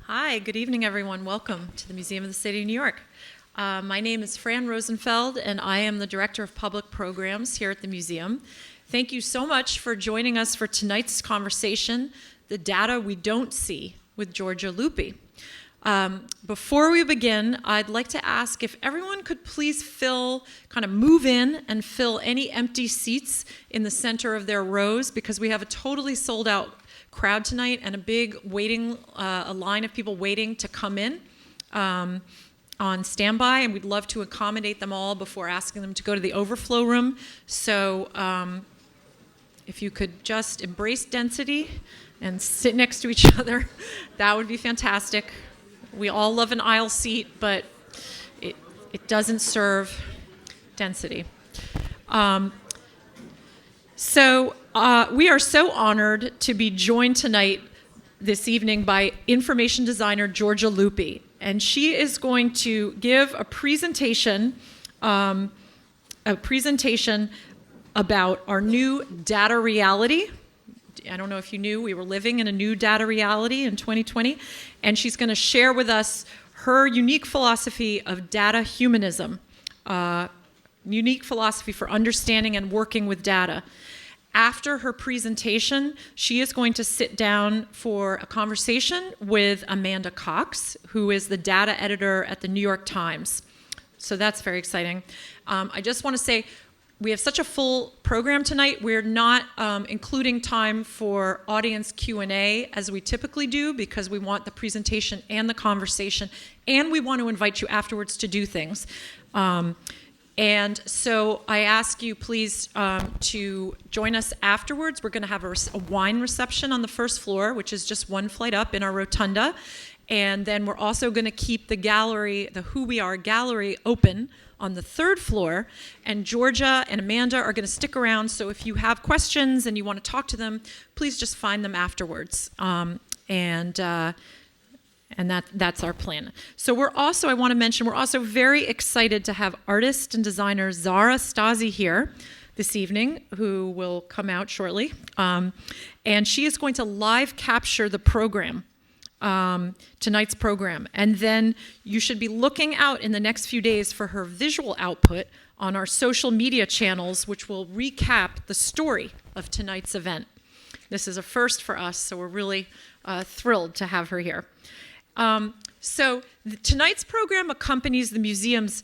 Hi, good evening, everyone. Welcome to the Museum of the City of New York. My name is Fran Rosenfeld, and I am the Director of Public Programs here at the museum. Thank you so much for joining us for tonight's conversation, The Data We Don't See, with Giorgia Lupi. Before we begin, I'd like to ask if everyone could please move in and fill any empty seats in the center of their rows, because we have a totally sold out crowd tonight and a big a line of people waiting to come in on standby, and we'd love to accommodate them all before asking them to go to the overflow room. So if you could just embrace density and sit next to each other, that would be fantastic. We all love an aisle seat, but it doesn't serve density. We are so honored to be joined tonight, this evening, by information designer Giorgia Lupi, and she is going to give a presentation about our new data reality. I don't know if you knew we were living in a new data reality in 2020, and she's going to share with us her unique philosophy of data humanism, unique philosophy for understanding and working with data. After her presentation, she is going to sit down for a conversation with Amanda Cox, who is the data editor at the New York Times. So that's very exciting. I just want to say, we have such a full program tonight. We're not including time for audience Q&A as we typically do, because we want the presentation and the conversation, and we want to invite you afterwards to do things. And so I ask you please to join us afterwards. We're going to have a wine reception on the first floor, which is just one flight up in our rotunda. And then we're also going to keep the gallery, the Who We Are gallery, open on the third floor. And Giorgia and Amanda are going to stick around. So if you have questions and you want to talk to them, please just find them afterwards. And that's our plan. So I want to mention, we're also very excited to have artist and designer Zara Stasi here this evening, who will come out shortly. And she is going to live capture the program, tonight's program. And then you should be looking out in the next few days for her visual output on our social media channels, which will recap the story of tonight's event. This is a first for us, so we're really thrilled to have her here. Tonight's program accompanies the museum's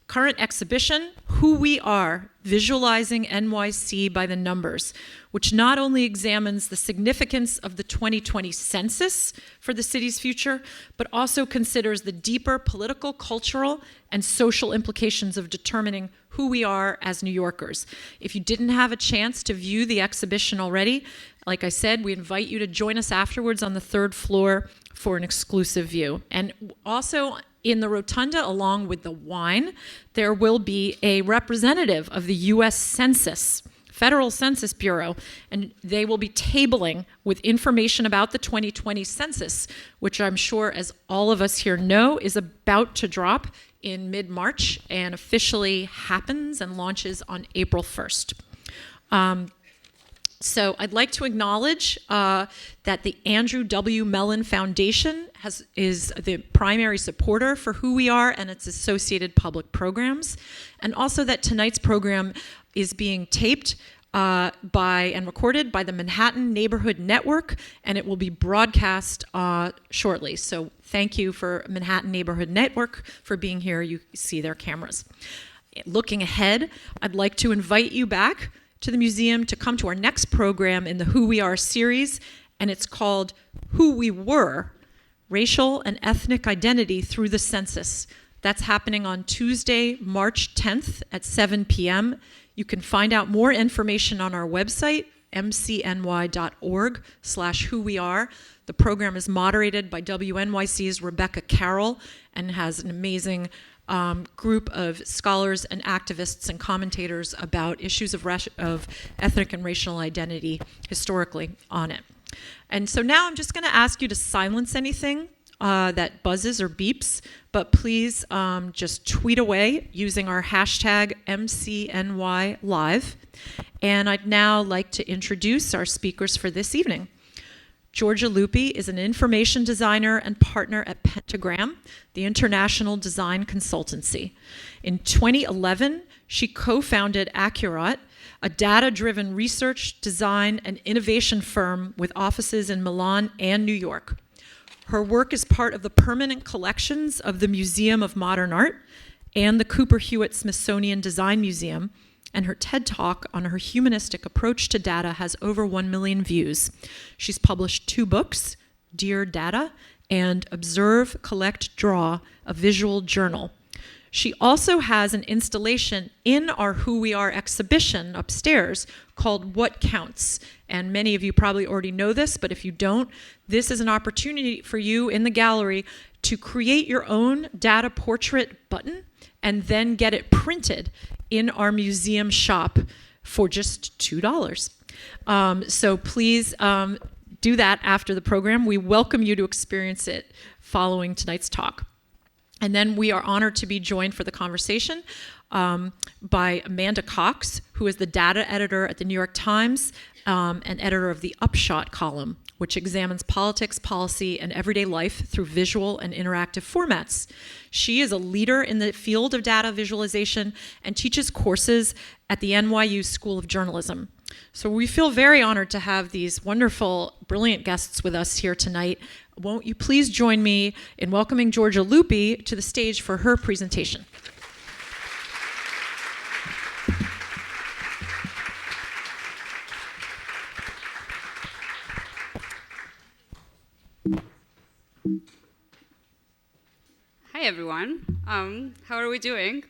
current exhibition, Who We Are, Visualizing NYC by the Numbers, which not only examines the significance of the 2020 census for the city's future, but also considers the deeper political, cultural, and social implications of determining who we are as New Yorkers. If you didn't have a chance to view the exhibition already, like I said, we invite you to join us afterwards on the third floor for an exclusive view. And also in the rotunda, along with the wine, there will be a representative of the U.S. Census, Federal Census Bureau, and they will be tabling with information about the 2020 census, which I'm sure, as all of us here know, is about to drop in mid-March and officially happens and launches on April 1st. So I'd like to acknowledge that the Andrew W. Mellon Foundation is the primary supporter for Who We Are and its associated public programs, and also that tonight's program is being taped and recorded by the Manhattan Neighborhood Network, and it will be broadcast shortly. So thank you for Manhattan Neighborhood Network for being here. You see their cameras. Looking ahead, I'd like to invite you back to the museum to come to our next program in the Who We Are series, and it's called Who We Were, Racial and Ethnic Identity Through the Census. That's happening on Tuesday, March 10th at 7 p.m. You can find out more information on our website, mcny.org/whoweare. The program is moderated by WNYC's Rebecca Carroll and has an amazing group of scholars and activists and commentators about issues of ethnic and racial identity historically on it. And so now I'm just going to ask you to silence anything that buzzes or beeps, but please just tweet away using our hashtag MCNYLive. And I'd now like to introduce our speakers for this evening. Giorgia Lupi is an information designer and partner at Pentagram, the international design consultancy. In 2011, she co-founded Accurate, a data-driven research, design, and innovation firm with offices in Milan and New York. Her work is part of the permanent collections of the Museum of Modern Art and the Cooper Hewitt Smithsonian Design Museum, and her TED Talk on her humanistic approach to data has over 1 million views. She's published 2 books, Dear Data and Observe, Collect, Draw, a visual journal. She also has an installation in our Who We Are exhibition upstairs called What Counts. And many of you probably already know this, but if you don't, this is an opportunity for you in the gallery to create your own data portrait button and then get it printed in our museum shop for just $2. So please do that after the program. We welcome you to experience it following tonight's talk. And then we are honored to be joined for the conversation by Amanda Cox, who is the data editor at the New York Times and editor of the Upshot column, which examines politics, policy, and everyday life through visual and interactive formats. She is a leader in the field of data visualization and teaches courses at the NYU School of Journalism. So we feel very honored to have these wonderful, brilliant guests with us here tonight. Won't you please join me in welcoming Giorgia Lupi to the stage for her presentation. Hi, everyone. How are we doing?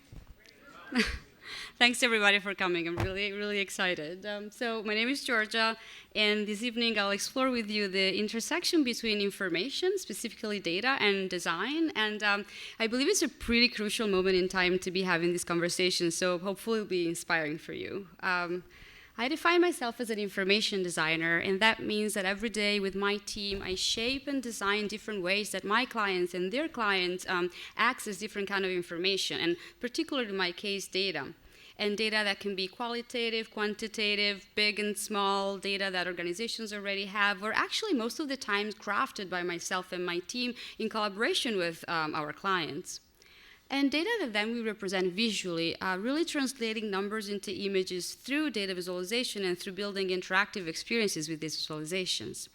Thanks, everybody, for coming. I'm really, really excited. So my name is Giorgia, and this evening I'll explore with you the intersection between information, specifically data, and design. And I believe it's a pretty crucial moment in time to be having this conversation, so hopefully it'll be inspiring for you. I define myself as an information designer, and that means that every day with my team, I shape and design different ways that my clients and their clients access different kind of information, and particularly in my case, data. And data that can be qualitative, quantitative, big and small, data that organizations already have, or actually most of the time crafted by myself and my team in collaboration with our clients. And data that then we represent visually, really translating numbers into images through data visualization and through building interactive experiences with these visualizations.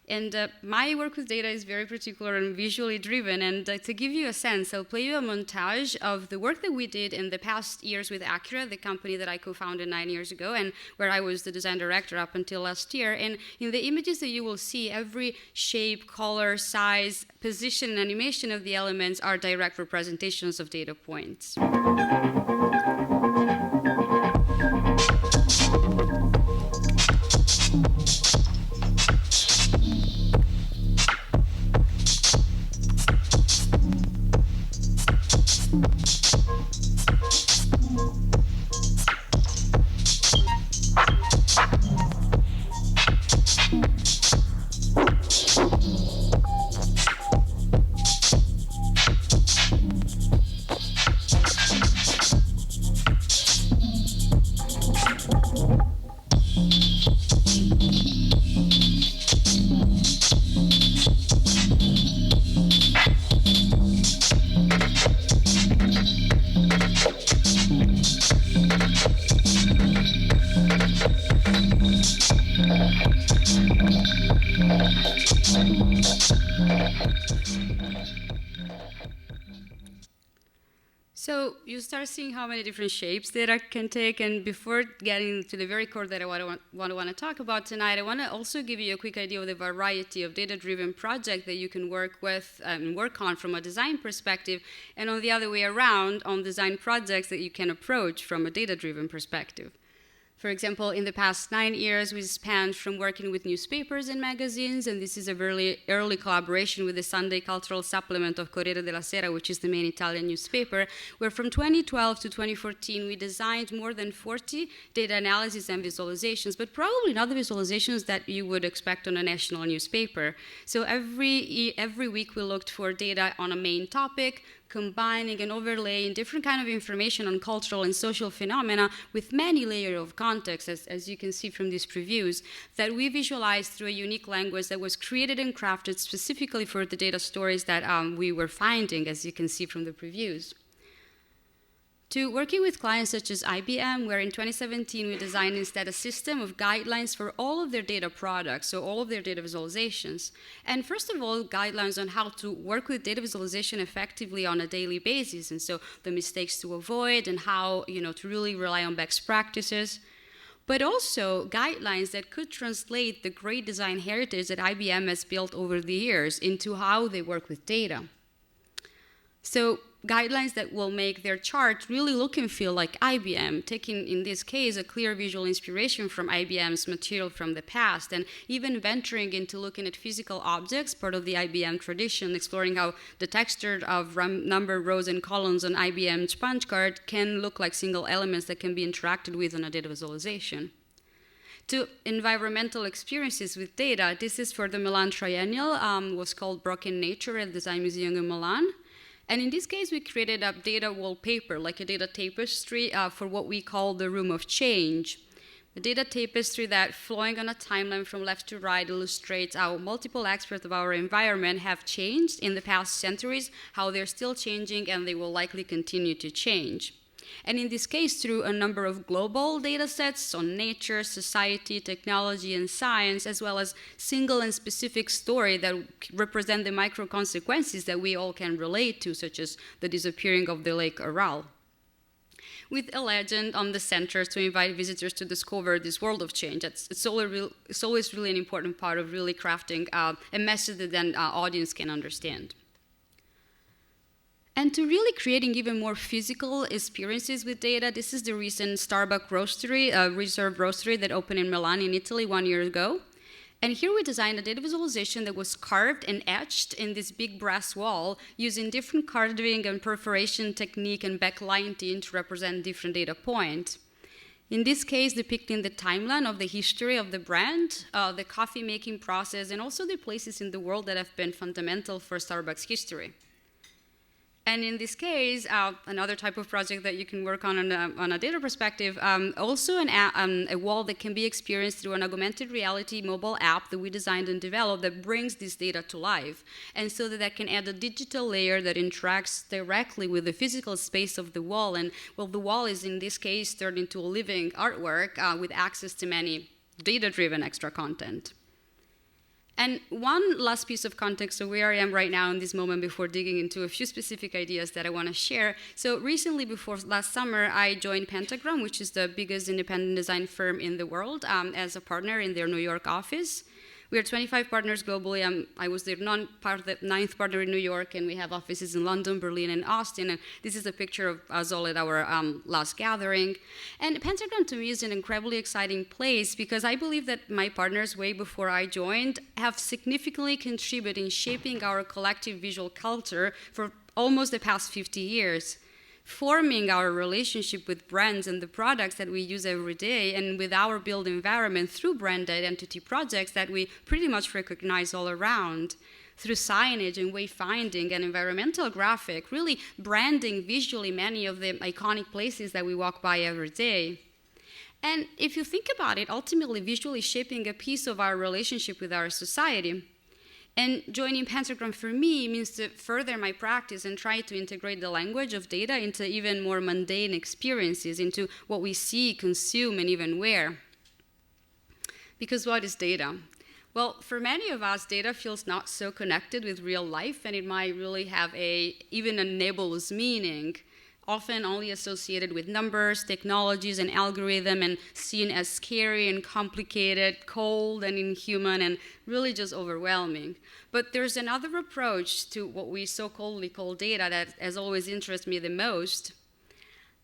And my work with data is very particular and visually driven. And to give you a sense, I'll play you a montage of the work that we did in the past years with Accurate, the company that I co-founded 9 years ago, and where I was the design director up until last year. And in the images that you will see, every shape, color, size, position, and animation of the elements are direct representations of data points. So you start seeing how many different shapes data can take, and before getting to the very core that I want to talk about tonight, I want to also give you a quick idea of the variety of data-driven projects that you can work with and work on from a design perspective, and on the other way around, on design projects that you can approach from a data-driven perspective. For example, in the past 9 years, we spanned from working with newspapers and magazines, and this is a very early collaboration with the Sunday cultural supplement of Corriere della Sera, which is the main Italian newspaper, where from 2012 to 2014, we designed more than 40 data analysis and visualizations, but probably not the visualizations that you would expect on a national newspaper. So every week, we looked for data on a main topic, combining and overlaying different kind of information on cultural and social phenomena with many layers of context, as you can see from these previews, that we visualized through a unique language that was created and crafted specifically for the data stories that we were finding, as you can see from the previews. To working with clients such as IBM, where in 2017 we designed instead a system of guidelines for all of their data products, so all of their data visualizations. And first of all, guidelines on how to work with data visualization effectively on a daily basis, and so the mistakes to avoid and how to really rely on best practices. But also guidelines that could translate the great design heritage that IBM has built over the years into how they work with data. So guidelines that will make their chart really look and feel like IBM, taking, in this case, a clear visual inspiration from IBM's material from the past, and even venturing into looking at physical objects, part of the IBM tradition, exploring how the texture of number rows and columns on IBM's punch card can look like single elements that can be interacted with on a data visualization. To environmental experiences with data, this is for the Milan Triennial, was called Broken Nature at the Design Museum in Milan. And in this case, we created a data wallpaper, like a data tapestry, for what we call the room of change. The data tapestry that, flowing on a timeline from left to right, illustrates how multiple aspects of our environment have changed in the past centuries, how they're still changing, and they will likely continue to change. And in this case, through a number of global data sets on nature, society, technology, and science, as well as single and specific stories that represent the micro consequences that we all can relate to, such as the disappearing of the Lake Aral, with a legend on the center to invite visitors to discover this world of change. It's always really an important part of really crafting a message that then audience can understand. And to really creating even more physical experiences with data, this is the recent Starbucks roastery, Reserve Roastery that opened in Milan in Italy 1 year ago. And here we designed a data visualization that was carved and etched in this big brass wall using different carving and perforation technique and backlighting to represent different data points. In this case, depicting the timeline of the history of the brand, the coffee making process, and also the places in the world that have been fundamental for Starbucks history. And in this case, another type of project that you can work on a data perspective, also a wall that can be experienced through an augmented reality mobile app that we designed and developed that brings this data to life. And so that can add a digital layer that interacts directly with the physical space of the wall. And well, the wall is in this case turned into a living artwork with access to many data-driven extra content. And one last piece of context of where I am right now in this moment before digging into a few specific ideas that I want to share. So recently, last summer, I joined Pentagram, which is the biggest independent design firm in the world, as a partner in their New York office. We are 25 partners globally. I was their ninth partner in New York, and we have offices in London, Berlin, and Austin. And this is a picture of us all at our last gathering. And Pentagram, to me, is an incredibly exciting place because I believe that my partners, way before I joined, have significantly contributed in shaping our collective visual culture for almost the past 50 years. Forming our relationship with brands and the products that we use every day, and with our built environment through brand identity projects that we pretty much recognize all around, through signage and wayfinding and environmental graphic, really branding visually many of the iconic places that we walk by every day. And if you think about it, ultimately visually shaping a piece of our relationship with our society. And joining Pentagram for me means to further my practice and try to integrate the language of data into even more mundane experiences, into what we see, consume, and even wear. Because what is data? Well, for many of us, data feels not so connected with real life, and it might really have even a nebulous meaning, often only associated with numbers, technologies, and algorithm, and seen as scary and complicated, cold and inhuman, and really just overwhelming. But there's another approach to what we so coldly call data that has always interested me the most.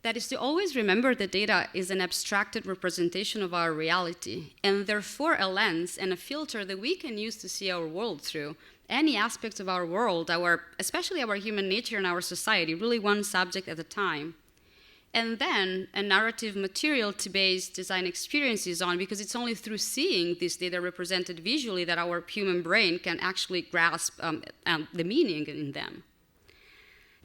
That is to always remember that data is an abstracted representation of our reality, and therefore a lens and a filter that we can use to see our world through. Any aspects of our world, especially our human nature and our society, really one subject at a time. And then a narrative material to base design experiences on, because it's only through seeing this data represented visually that our human brain can actually grasp the meaning in them.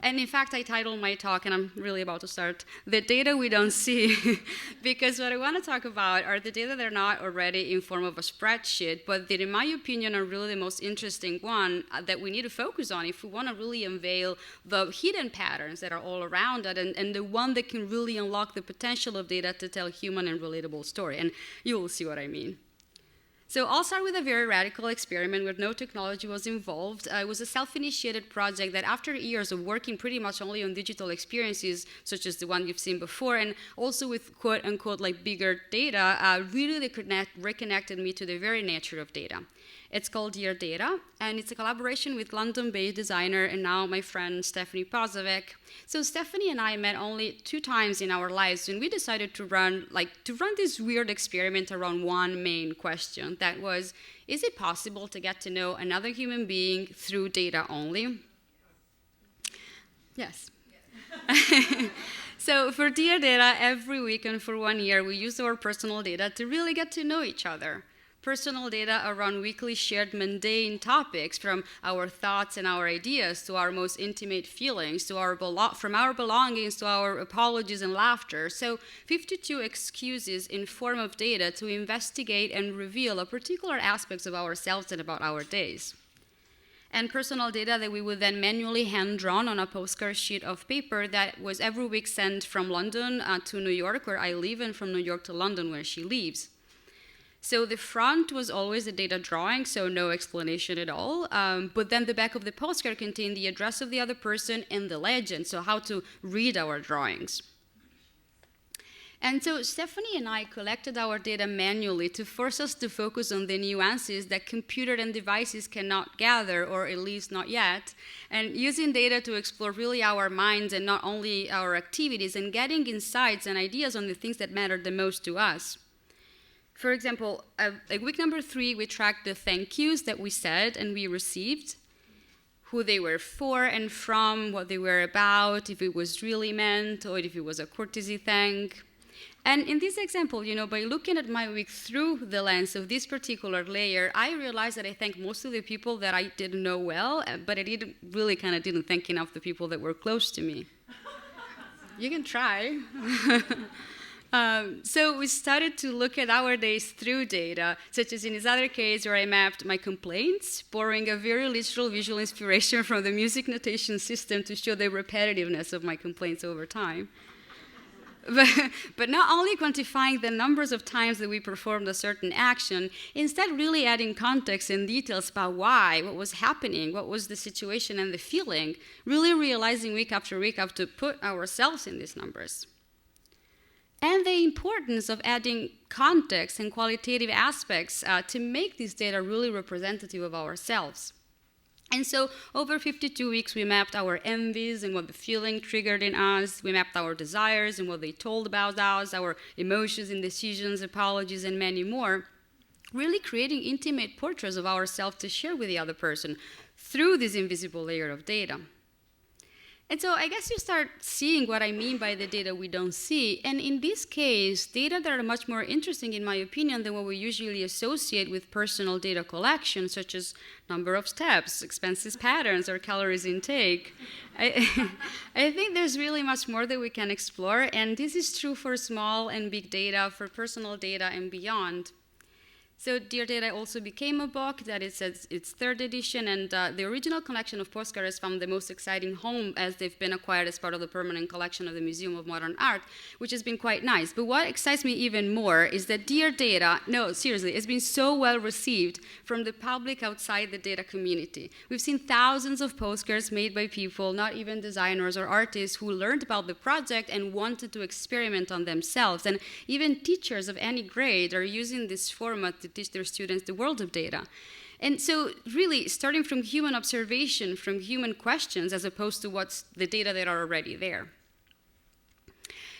And in fact, I titled my talk, and I'm really about to start, The Data We Don't See, because what I want to talk about are the data that are not already in form of a spreadsheet, but that, in my opinion, are really the most interesting one that we need to focus on if we want to really unveil the hidden patterns that are all around it, and the one that can really unlock the potential of data to tell human and relatable story. And you will see what I mean. So I'll start with a very radical experiment where no technology was involved. It was a self-initiated project that after years of working pretty much only on digital experiences, such as the one you've seen before, and also with quote-unquote like bigger data, really reconnected me to the very nature of data. It's called Dear Data, and it's a collaboration with London-based designer and now my friend Stephanie Pozovic. So Stephanie and I met only 2 times in our lives when we decided to run this weird experiment around one main question. That was, is it possible to get to know another human being through data only? Yes. So for Dear Data, every week and for 1 year, we used our personal data to really get to know each other. Personal data around weekly shared mundane topics, from our thoughts and our ideas to our most intimate feelings, to from our belongings to our apologies and laughter. So 52 excuses in form of data to investigate and reveal a particular aspects of ourselves and about our days. And personal data that we would then manually hand-drawn on a postcard sheet of paper that was every week sent from London to New York, where I live, and from New York to London, where she lives. So the front was always a data drawing, so no explanation at all. But then the back of the postcard contained the address of the other person and the legend, so how to read our drawings. And so Stephanie and I collected our data manually to force us to focus on the nuances that computer and devices cannot gather, or at least not yet, and using data to explore really our minds and not only our activities, and getting insights and ideas on the things that matter the most to us. For example, like week number 3, we tracked the thank yous that we said and we received, who they were for and from, what they were about, if it was really meant, or if it was a courtesy thank. And in this example, by looking at my week through the lens of this particular layer, I realized that I thanked most of the people that I didn't know well, but I didn't thank enough the people that were close to me. You can try. So we started to look at our days through data, such as in this other case where I mapped my complaints, borrowing a very literal visual inspiration from the music notation system to show the repetitiveness of my complaints over time. But not only quantifying the numbers of times that we performed a certain action, instead really adding context and details about why, what was happening, what was the situation and the feeling, really realizing week after week how to put ourselves in these numbers. And the importance of adding context and qualitative aspects to make this data really representative of ourselves. And so over 52 weeks, we mapped our envies and what the feeling triggered in us. We mapped our desires and what they told about us, our emotions and decisions, apologies, and many more, really creating intimate portraits of ourselves to share with the other person through this invisible layer of data. And so I guess you start seeing what I mean by the data we don't see. And in this case, data that are much more interesting, in my opinion, than what we usually associate with personal data collection, such as number of steps, expenses patterns, or calories intake. I think there's really much more that we can explore. And this is true for small and big data, for personal data and beyond. So Dear Data also became a book that is its 3rd edition, and the original collection of postcards found the most exciting home as they've been acquired as part of the permanent collection of the Museum of Modern Art, which has been quite nice. But what excites me even more is that Dear Data, no, seriously, it's been so well received from the public outside the data community. We've seen thousands of postcards made by people, not even designers or artists, who learned about the project and wanted to experiment on themselves. And even teachers of any grade are using this format to teach their students the world of data. And so really starting from human observation, from human questions, as opposed to what's the data that are already there.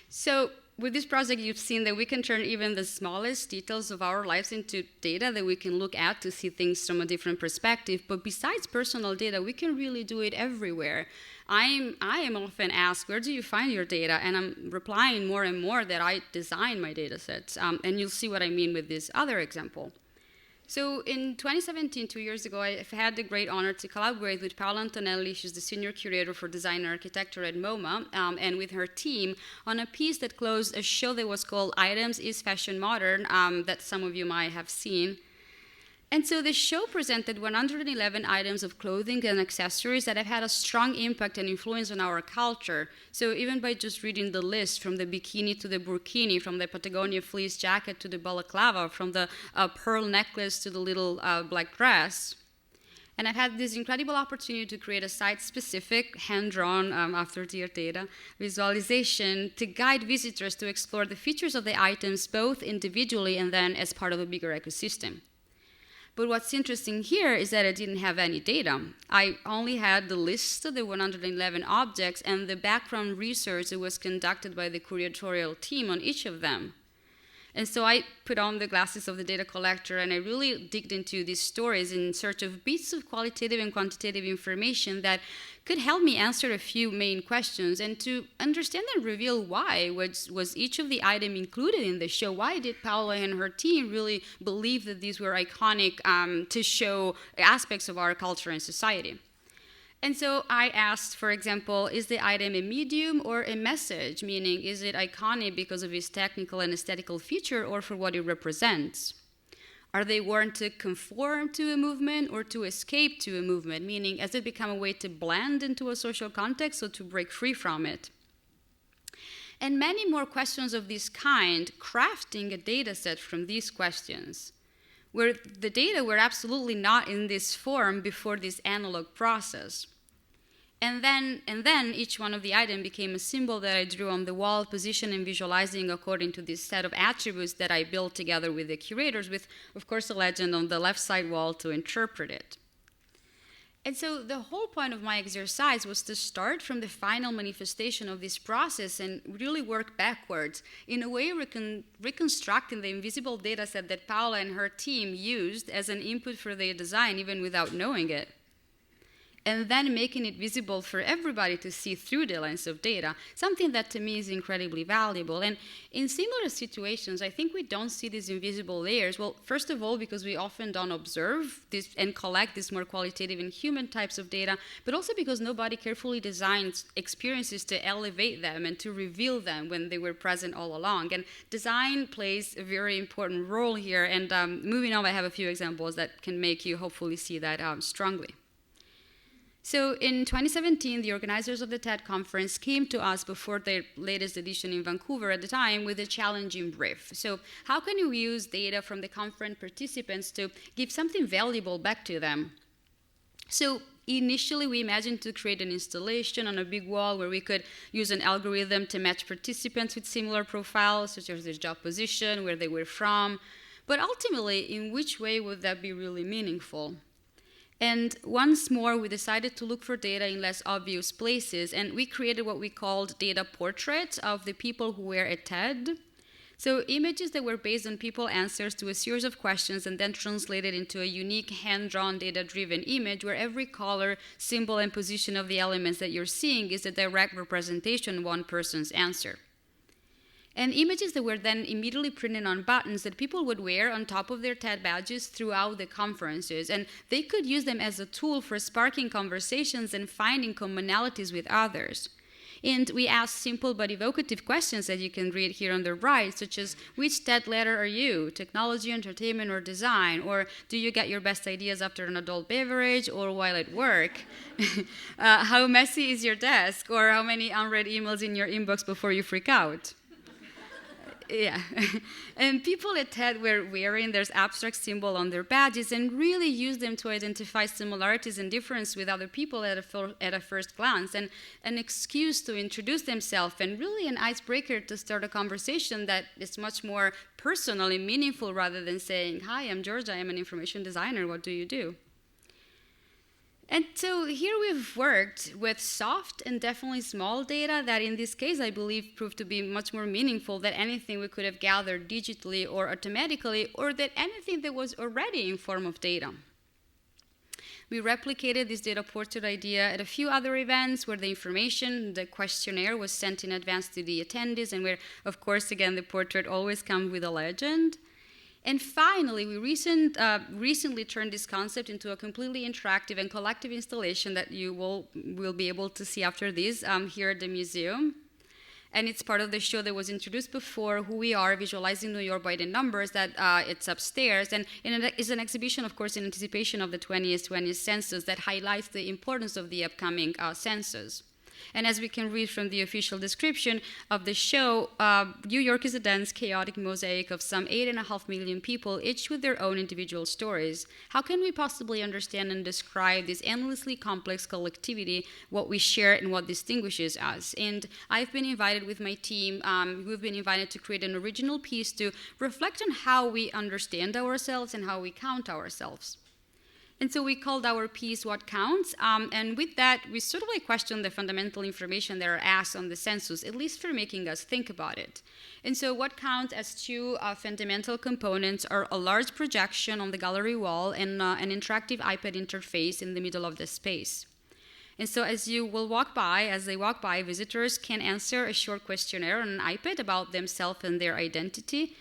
So with this project, you've seen that we can turn even the smallest details of our lives into data that we can look at to see things from a different perspective. But besides personal data, we can really do it everywhere. I am often asked, where do you find your data? And I'm replying more and more that I design my data sets. And you'll see what I mean with this other example. So in 2017, 2 years ago, I've had the great honor to collaborate with Paola Antonelli. She's the senior curator for design and architecture at MoMA, and with her team on a piece that closed a show that was called Items is Fashion Modern, that some of you might have seen. And so the show presented 111 items of clothing and accessories that have had a strong impact and influence on our culture. So even by just reading the list, from the bikini to the burkini, from the Patagonia fleece jacket to the balaclava, from the pearl necklace to the little black dress. And I've had this incredible opportunity to create a site-specific, hand-drawn, after tier data, visualization to guide visitors to explore the features of the items both individually and then as part of a bigger ecosystem. But what's interesting here is that I didn't have any data. I only had the list of the 111 objects and the background research that was conducted by the curatorial team on each of them. And so I put on the glasses of the data collector and I really digged into these stories in search of bits of qualitative and quantitative information that could help me answer a few main questions and to understand and reveal why was each of the item included in the show. Why did Paola and her team really believe that these were iconic to show aspects of our culture and society? And so I asked, for example, is the item a medium or a message? Meaning, is it iconic because of its technical and aesthetical feature or for what it represents? Are they worn to conform to a movement or to escape to a movement? Meaning, has it become a way to blend into a social context or to break free from it? And many more questions of this kind, crafting a data set from these questions, where the data were absolutely not in this form before this analog process. And then each one of the items became a symbol that I drew on the wall, positioned and visualizing according to this set of attributes that I built together with the curators, with, of course, a legend on the left side wall to interpret it. And so the whole point of my exercise was to start from the final manifestation of this process and really work backwards, in a way reconstructing the invisible data set that Paola and her team used as an input for their design, even without knowing it. And then making it visible for everybody to see through the lens of data, something that to me is incredibly valuable. And in similar situations, I think we don't see these invisible layers. Well, first of all, because we often don't observe this and collect these more qualitative and human types of data, but also because nobody carefully designs experiences to elevate them and to reveal them when they were present all along. And design plays a very important role here. And moving on, I have a few examples that can make you hopefully see that strongly. So in 2017, the organizers of the TED conference came to us before their latest edition in Vancouver at the time with a challenging brief. So how can you use data from the conference participants to give something valuable back to them? So initially, we imagined to create an installation on a big wall where we could use an algorithm to match participants with similar profiles, such as their job position, where they were from. But ultimately, in which way would that be really meaningful? And once more, we decided to look for data in less obvious places, and we created what we called data portraits of the people who were at TED. So images that were based on people's answers to a series of questions and then translated into a unique hand-drawn data-driven image where every color, symbol, and position of the elements that you're seeing is a direct representation of one person's answer. And images that were then immediately printed on buttons that people would wear on top of their TED badges throughout the conferences. And they could use them as a tool for sparking conversations and finding commonalities with others. And we asked simple but evocative questions that you can read here on the right, such as, which TED letter are you? Technology, entertainment, or design? Or do you get your best ideas after an adult beverage or while at work? How messy is your desk? Or how many unread emails in your inbox before you freak out? Yeah, and people at TED were wearing their abstract symbol on their badges and really used them to identify similarities and differences with other people at a first glance, and an excuse to introduce themselves, and really an icebreaker to start a conversation that is much more personal and meaningful rather than saying, hi, I'm Giorgia, I'm an information designer, what do you do? And so here we've worked with soft and definitely small data that in this case I believe proved to be much more meaningful than anything we could have gathered digitally or automatically, or that anything that was already in form of data. We replicated this data portrait idea at a few other events where the information, the questionnaire was sent in advance to the attendees, and where, of course, again, the portrait always comes with a legend. And finally, we recently turned this concept into a completely interactive and collective installation that you will be able to see after this here at the museum. And it's part of the show that was introduced before, Who We Are, Visualizing New York by the Numbers, that it's upstairs. And it is an exhibition, of course, in anticipation of the 20th census that highlights the importance of the upcoming census. And as we can read from the official description of the show, New York is a dense, chaotic mosaic of some 8.5 million people, each with their own individual stories. How can we possibly understand and describe this endlessly complex collectivity, what we share and what distinguishes us? And I've been invited with my team, we've been invited to create an original piece to reflect on how we understand ourselves and how we count ourselves. And so we called our piece What Counts, and with that, we sort of questioned the fundamental information that are asked on the census, at least for making us think about it. And so what counts as two fundamental components are a large projection on the gallery wall and an interactive iPad interface in the middle of the space. And so as they walk by, visitors can answer a short questionnaire on an iPad about themselves and their identity.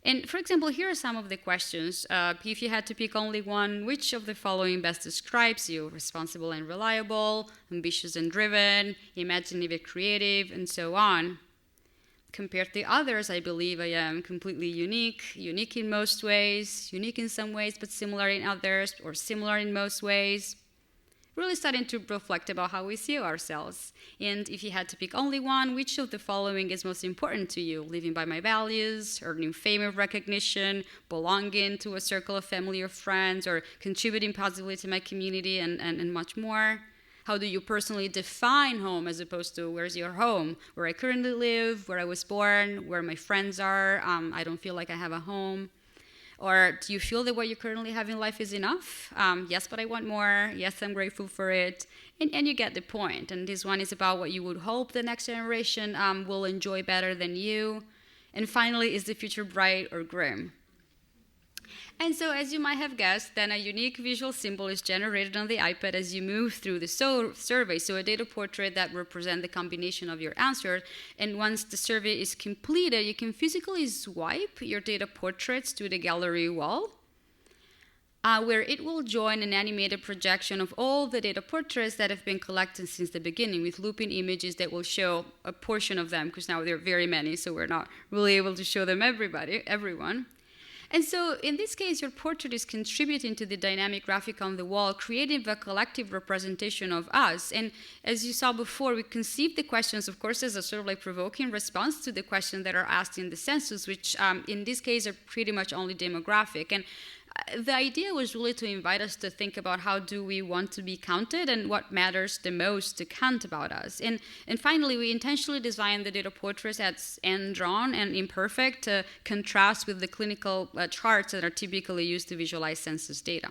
And for example, here are some of the questions. If you had to pick only one, which of the following best describes you? Responsible and reliable, ambitious and driven, imaginative and creative, and so on. Compared to others, I believe I am completely unique in most ways, unique in some ways, but similar in others, or similar in most ways. Really starting to reflect about how we see ourselves. And if you had to pick only one, which of the following is most important to you? Living by my values, earning fame or recognition, belonging to a circle of family or friends, or contributing positively to my community, and much more? How do you personally define home as opposed to where's your home? Where I currently live, where I was born, where my friends are, I don't feel like I have a home. Or do you feel that what you currently have in life is enough? Yes, but I want more. Yes, I'm grateful for it. And you get the point. And this one is about what you would hope the next generation will enjoy better than you. And finally, is the future bright or grim? And so, as you might have guessed, then a unique visual symbol is generated on the iPad as you move through the survey. So a data portrait that represents the combination of your answers. And once the survey is completed, you can physically swipe your data portraits to the gallery wall, where it will join an animated projection of all the data portraits that have been collected since the beginning, with looping images that will show a portion of them, because now there are very many, so we're not really able to show them everyone. And so in this case, your portrait is contributing to the dynamic graphic on the wall, creating a collective representation of us. And as you saw before, we conceived the questions, of course, as a sort of provoking response to the questions that are asked in the census, which in this case are pretty much only demographic. And the idea was really to invite us to think about how do we want to be counted and what matters the most to count about us. And finally, we intentionally designed the data portraits as hand-drawn and imperfect to contrast with the clinical charts that are typically used to visualize census data.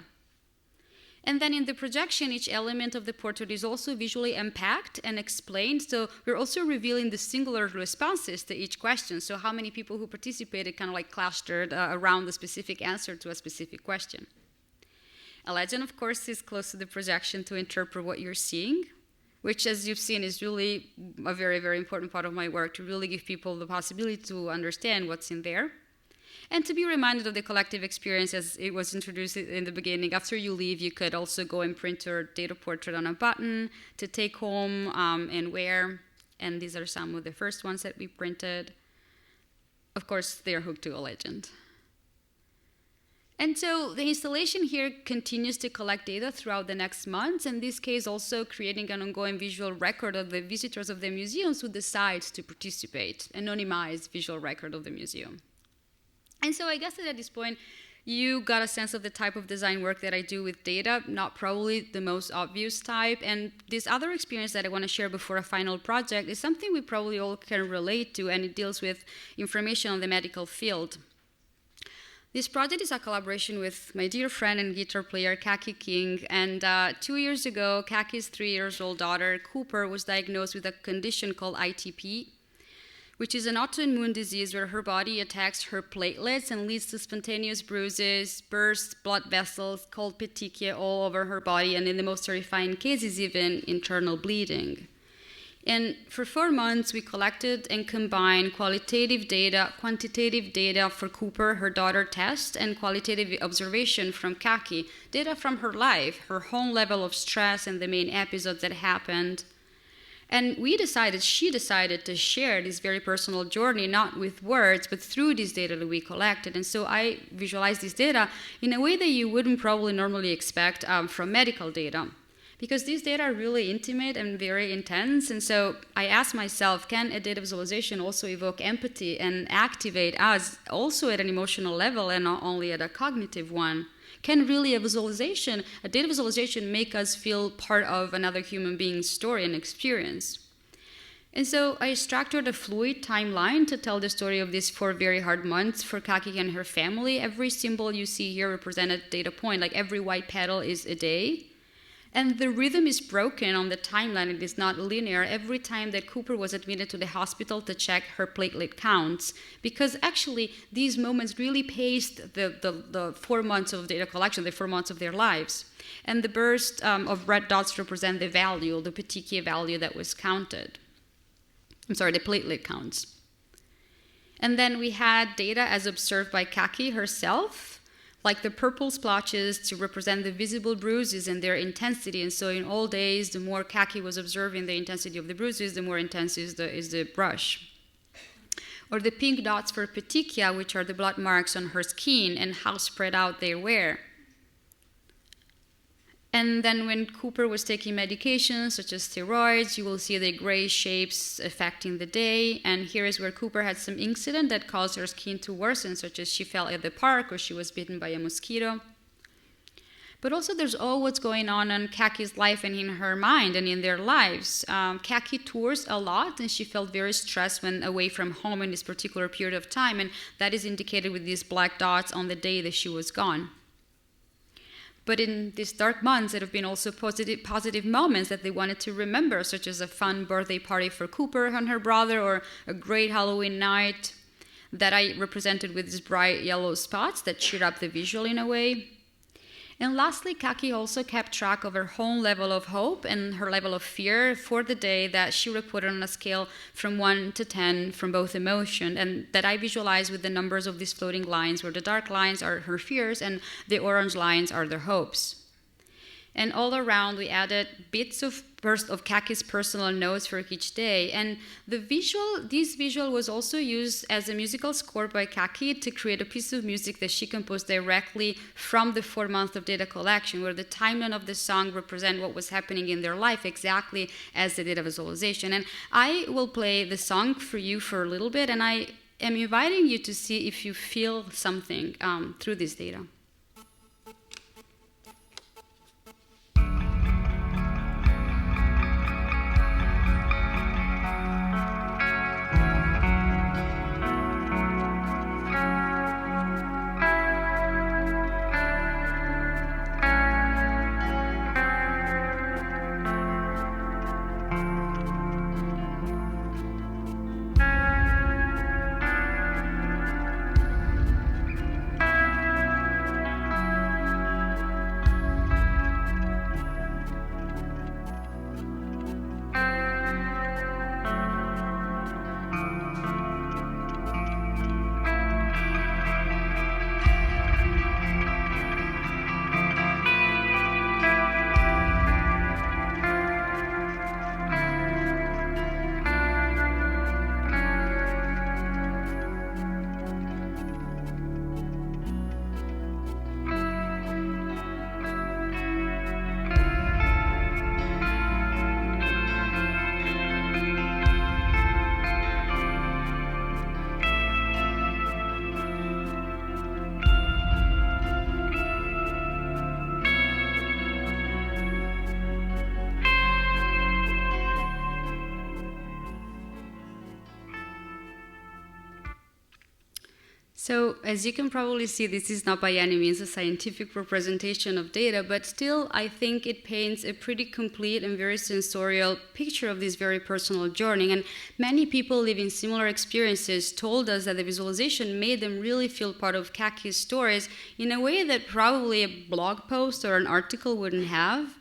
And then in the projection, each element of the portrait is also visually unpacked and explained. So we're also revealing the singular responses to each question. So how many people who participated kind of clustered around the specific answer to a specific question. A legend, of course, is close to the projection to interpret what you're seeing, which, as you've seen, is really a very, very important part of my work, to really give people the possibility to understand what's in there. And to be reminded of the collective experience as it was introduced in the beginning. After you leave, you could also go and print your data portrait on a button to take home and wear. And these are some of the first ones that we printed. Of course, they are hooked to a legend. And so the installation here continues to collect data throughout the next months, in this case also creating an ongoing visual record of the visitors of the museums who decide to participate, anonymized visual record of the museum. And so I guess that at this point, you got a sense of the type of design work that I do with data, not probably the most obvious type. And this other experience that I want to share before a final project is something we probably all can relate to, and it deals with information on the medical field. This project is a collaboration with my dear friend and guitar player, Kaki King. And 2 years ago, Kaki's 3-year-old daughter, Cooper, was diagnosed with a condition called ITP, which is an autoimmune disease where her body attacks her platelets and leads to spontaneous bruises, bursts, blood vessels, called petechia all over her body, and in the most terrifying cases, even internal bleeding. And for 4 months, we collected and combined quantitative data for Cooper, her daughter Tess, and qualitative observation from Kaki, data from her life, her home level of stress and the main episodes that happened. And she decided to share this very personal journey, not with words, but through this data that we collected. And so I visualized this data in a way that you wouldn't probably normally expect from medical data, because these data are really intimate and very intense. And so I asked myself, can a data visualization also evoke empathy and activate us also at an emotional level and not only at a cognitive one? Can really a data visualization make us feel part of another human being's story and experience? And so I structured a fluid timeline to tell the story of these 4 very hard months for Kaki and her family. Every symbol you see here represents a data point, like every white petal is a day. And the rhythm is broken on the timeline. It is not linear every time that Cooper was admitted to the hospital to check her platelet counts, because actually these moments really paced the 4 months of data collection, the 4 months of their lives. And the burst of red dots represent the value, the petechiae value that was counted. The platelet counts. And then we had data as observed by Kaki herself, like the purple splotches to represent the visible bruises and their intensity. And so in all days, the more Kaki was observing the intensity of the bruises, the more intense is the brush. Or the pink dots for petechia, which are the blood marks on her skin and how spread out they were. And then when Cooper was taking medications such as steroids, you will see the gray shapes affecting the day. And here is where Cooper had some incident that caused her skin to worsen, such as she fell at the park or she was bitten by a mosquito. But also there's all what's going on in Kaki's life and in her mind and in their lives. Kaki tours a lot, and she felt very stressed when away from home in this particular period of time. And that is indicated with these black dots on the day that she was gone. But in these dark months, there have been also positive moments that they wanted to remember, such as a fun birthday party for Cooper and her brother, or a great Halloween night that I represented with these bright yellow spots that cheer up the visual in a way. And lastly, Kaki also kept track of her own level of hope and her level of fear for the day that she reported on a scale from 1 to 10 from both emotion, and that I visualize with the numbers of these floating lines, where the dark lines are her fears and the orange lines are their hopes. And all around, we added bits of Kaki's personal notes for each day. And this visual was also used as a musical score by Kaki to create a piece of music that she composed directly from the 4 months of data collection, where the timeline of the song represent what was happening in their life exactly as the data visualization. And I will play the song for you for a little bit, and I am inviting you to see if you feel something through this data. So as you can probably see, this is not by any means a scientific representation of data, but still I think it paints a pretty complete and very sensorial picture of this very personal journey. And many people living similar experiences told us that the visualization made them really feel part of Kaki's stories in a way that probably a blog post or an article wouldn't have.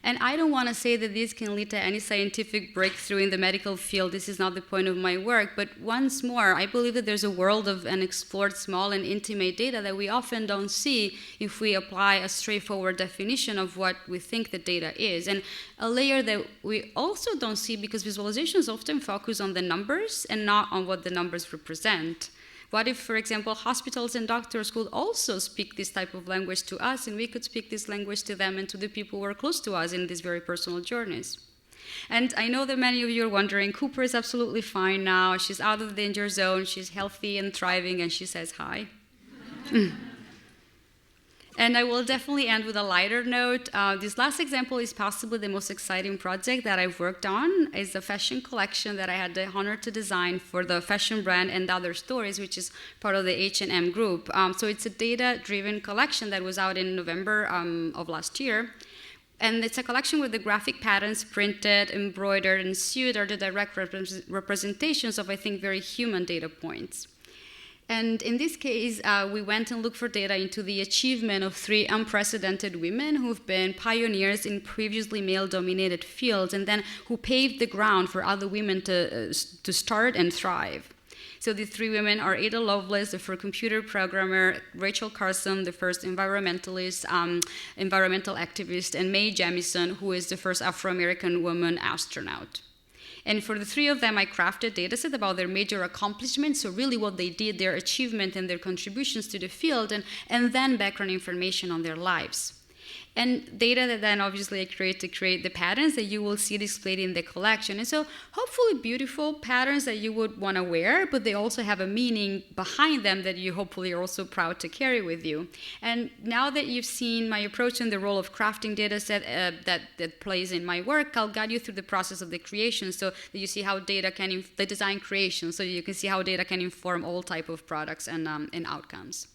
And I don't want to say that this can lead to any scientific breakthrough in the medical field. This is not the point of my work. But once more, I believe that there's a world of unexplored, small, and intimate data that we often don't see if we apply a straightforward definition of what we think the data is. And a layer that we also don't see because visualizations often focus on the numbers and not on what the numbers represent. What if, for example, hospitals and doctors could also speak this type of language to us, and we could speak this language to them and to the people who are close to us in these very personal journeys? And I know that many of you are wondering, Cooper is absolutely fine now. She's out of the danger zone. She's healthy and thriving, and she says hi. And I will definitely end with a lighter note. This last example is possibly the most exciting project that I've worked on. It's a fashion collection that I had the honor to design for the fashion brand And Other Stories, which is part of the H&M group. So it's a data-driven collection that was out in November of last year. And it's a collection where the graphic patterns printed, embroidered, and sewed are the direct representations of, I think, very human data points. And in this case, we went and looked for data into the achievement of 3 unprecedented women who've been pioneers in previously male-dominated fields and then who paved the ground for other women to start and thrive. So the 3 women are Ada Lovelace, the first computer programmer, Rachel Carson, the first environmentalist, environmental activist, and Mae Jemison, who is the first Afro-American woman astronaut. And for the 3 of them, I crafted a data set about their major accomplishments, so really what they did, their achievement and their contributions to the field, and then background information on their lives. And data that then obviously I create to create the patterns that you will see displayed in the collection. And so hopefully beautiful patterns that you would want to wear, but they also have a meaning behind them that you hopefully are also proud to carry with you. And now that you've seen my approach and the role of crafting data set that plays in my work, I'll guide you through the process of the creation so that you see how data can, the design creation, so you can see how data can inform all type of products and outcomes.